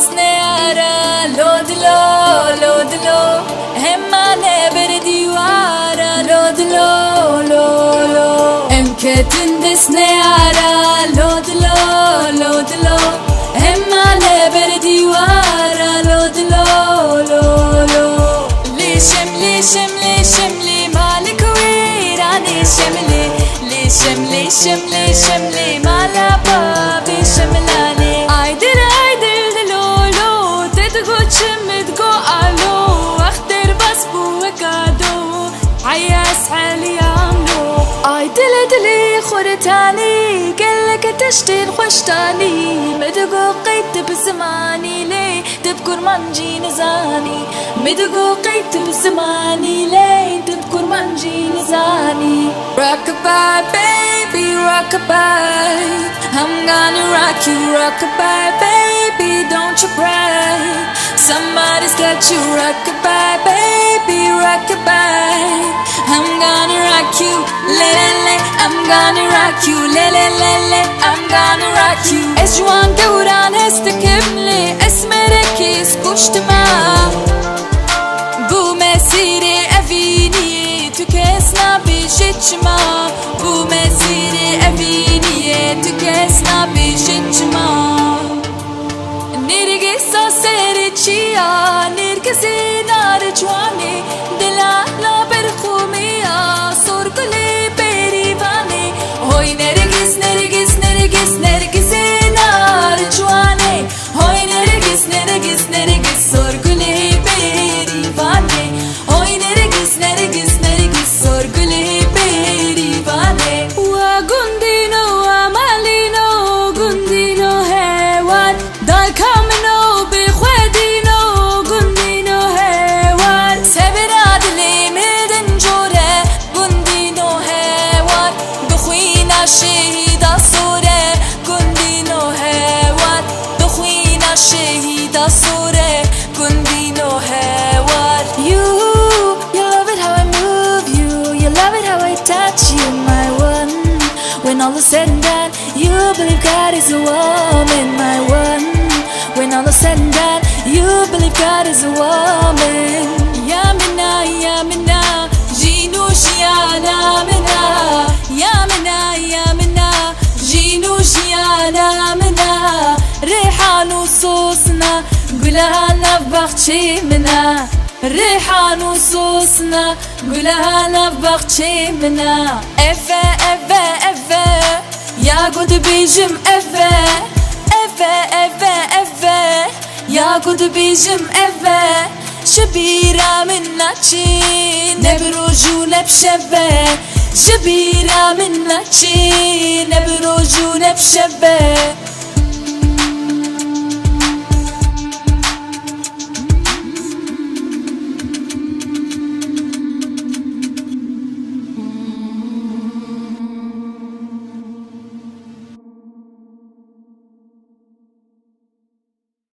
سنيارة لودلو لودلو هما نبر ديوارة لودلو لولو امكتن سنيارة لودلو لودلو هما نبر ديوارة لودلو لولو لي شملي مالك ويراني شملي لي شملي مالا بابي شملاني عيدل دلولو تدقو تشمدقو الو اختر بس بوكادو عياس حالي عملو عيدل دلي خورتاني قلك تشتين خوشتاني مدقو قيت بزماني لي تبكر منجي نزاني مدقو قيت بزماني لي تبكر منجي نزاني Rockabye baby rockabye I'm gonna rock you rockabye baby don't you cry Somebody's got you rockabye baby rockabye I'm gonna rock you le I'm gonna rock you le I'm gonna rock you اجوان دوران استكملي اسمرك سكوشت ما بو مسيري افيني تكسنا بشتشما بو مسيري افيني تكسنا بشتشما نرقص سيرتشيا نرقصي نار جواني دلا لا برخوميا صور كلي بريفاني هوي نرقص نار جواني هوي نرقص صور كلي بريفاني هوي نرقص صور كلي بريفاني وغندينو ومالينو غندينو هوان داي كامنو بخوادينو غندينو هوان سبراد لي مدن جوره غندينو هوان بخوينا شهيدا صوره غندينو هوان بخوينا شهيدا صوره غندينو هوان You love it how I move you love it how I touch you my one When all is said and done you believe God is a woman my one When all is said and done you believe God is a woman Ya minna جينوش يا منا يا منا جينوش يا منا ريحان وصوصنا قولها نبغتشي منا ريحان وصوصنا قولها نبغتشي منا افا يا قد بيجم افا يا قد بيجم افا شبيرة منا تشي نبروجو نبشبه شبيرة منا تشي نبروجو نبشبه